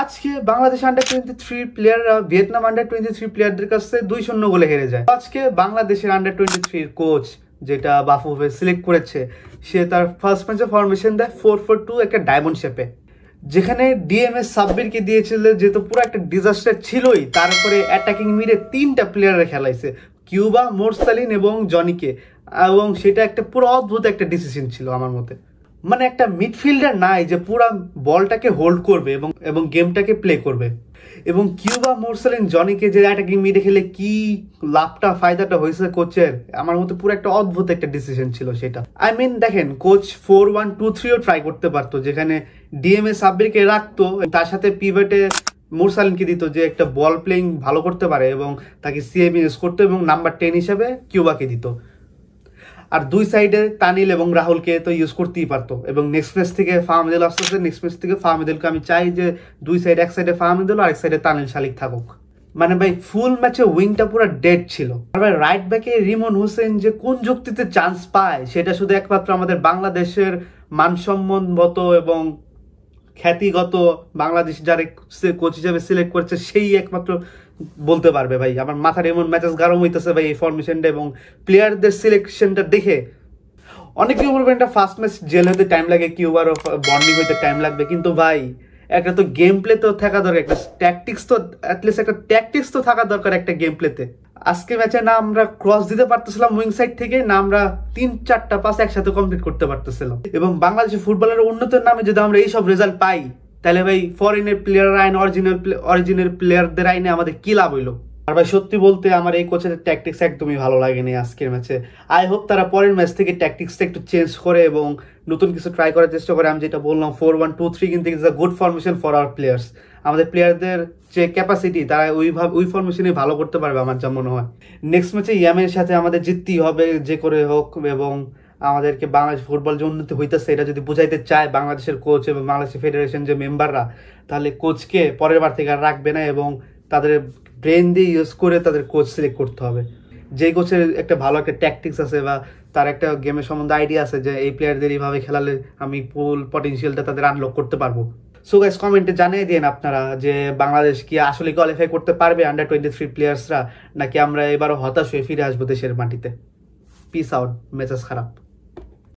আজকে বাংলাদেশ আন্ডার-23 প্লেয়াররা ভিয়েতনাম আন্ডার-23 প্লেয়ারদের কাছে 2-0 গোলে হেরে যায়। আজকে বাংলাদেশের আন্ডার-23 কোচ যেটা বাফুফে সিলেক্ট করেছে, সে তার ফার্স্ট ম্যাচে ফরমেশন দেয় 4-4-2 একটা ডায়মন্ড শেপে, যেখানে ডিএমএস সাব্বিরকে দিয়েছিল, যেহেতু পুরো একটা ডিজাস্টার ছিলই। তারপরে অ্যাটাকিং মিডে 3টা প্লেয়ারে খেলাইছে, কিউবা, মোরসালিন এবং জনিকে, এবং সেটা একটা পুরো অদ্ভুত একটা ডিসিশন ছিল আমার মতে। মানে একটা মিডফিল্ডার নাই যে পুরো বলটাকে হোল্ড করবে এবং গেমটাকে প্লে করবে। এবং কিউবা, মোরসালিন, জনিকে যে অ্যাটাকিং মিডে খেলে কি লাভটা ফায়দাটা হয়েছে কোচের, আমার মতে পুরো একটা অদ্ভুত একটা ডিসিশন ছিল সেটা। আই মিন দেখেন, কোচ 4-1-2-3ও ট্রাই করতে পারতো, যেখানে ডিএমএ সাব্বিরকে রাখতো, তার সাথে পিভটে মোরসালিনকে দিত, যে একটা বল প্লেইং ভালো করতে পারে, এবং তাকে সিএম ইউজ করতো, এবং নাম্বার 10 হিসেবে কিউবাকে দিত। আর দুই সাইডে তানিল এবং রাহুলকে তো ইউজ করতেই পারতো। এবং নেক্সট ম্যাচ থেকে ফাহমিদুল আসতেছে, নেক্সট ম্যাচ থেকে ফাহমিদুলকে আমি চাই যে দুই সাইড, এক সাইডে ফাহমিদুল আর এক সাইডে তানিল শালিক থাকুক। মানে ভাই ফুল ম্যাচে উইংটা পুরো ডেড ছিল। আর ভাই রাইট ব্যাকে রিমন হোসেন যে কোন যুক্তিতে চান্স পায়, সেটা শুধু একমাত্র আমাদের বাংলাদেশের মানসম্মত এবং খ্যাতিগত বাংলাদেশ যারা কোচ হিসেবে সিলেক্ট করেছে সেই একমাত্র বলতে পারবে। ভাই আমার মাথার এমন ম্যাচেস গরম হইতেছে ভাই এই ফরমেশনটা এবং প্লেয়ারদের সিলেকশনটা দেখে। অনেকেই বলবেন এটা ফার্স্ট ম্যাচ জেল হতে টাইম লাগে, কিউবার বন্ডিং হইতে টাইম লাগবে, কিন্তু ভাই একটা তো গেম প্লে তো থাকা দরকার, একটা ট্যাকটিক্স তো অ্যাটলিস্ট একটা ট্যাকটিক্স তো থাকা দরকার একটা গেম প্লেতে। আজকে ম্যাচে না আমরা ক্রস দিতে পারতেছিলাম উইং সাইড থেকে, না আমরা 3-4টা পাস একসাথে কমপ্লিট করতে পারতেছিলাম। এবং বাংলাদেশের ফুটবলের উন্নতির নামে যদি আমরা এইসব রেজাল্ট পাই, তাহলে ভাই ফরেনের প্লেয়ার আইন, অরিজিনাল প্লেয়ারদের আইনে আমাদের কি লাভ হইলো? আর ভাই সত্যি বলতে আমার এই কোচের ট্যাকটিক্স একদমই ভালো লাগেনি আজকের ম্যাচে। আই হোপ তারা পরের ম্যাচ থেকে ট্যাকটিক্সটা একটু চেঞ্জ করে এবং নতুন কিছু ট্রাই করার চেষ্টা করে। আমি যেটা বললাম 4-1-2-3 কিন্তু is a good formation for our players. আমাদের প্লেয়ারদের যে ক্যাপাসিটি, তারা ওই ফরমেশনে ভালো করতে পারবে আমার যা মনে হয়। নেক্সট ম্যাচে ইয়েমেনের সাথে আমাদের জিততেই হবে যে করে হোক, এবং আমাদেরকে বাংলাদেশ ফুটবল যে উন্নতি হইতেছে এটা যদি বুঝাইতে চায় বাংলাদেশের কোচ এবং বাংলাদেশ ফেডারেশন যে মেম্বাররা, তাহলে কোচকে পরের বার থেকে আর রাখবে না এবং তাদের ব্রেন দিয়ে ইউজ করে তাদের কোচ সিলেক্ট করতে হবে। যে কোচের একটা ভালো একটা ট্যাকটিক্স আছে বা তার একটা গেমের সম্বন্ধে আইডিয়া আছে যে এই প্লেয়ারদের এইভাবে খেলালে আমি ফুল পটেনশিয়ালটা তাদের আনলক করতে পারবো। সো গাইস কমেন্টে জানিয়ে দিন আপনারা যে বাংলাদেশ কি আসলে কোয়ালিফাই করতে পারবে আন্ডার-23 প্লেয়ার্সরা, নাকি আমরা এবারও হতাশ হয়ে ফিরে আসবো দেশের মাটিতে। পিস আউট, মেজাজ খারাপ।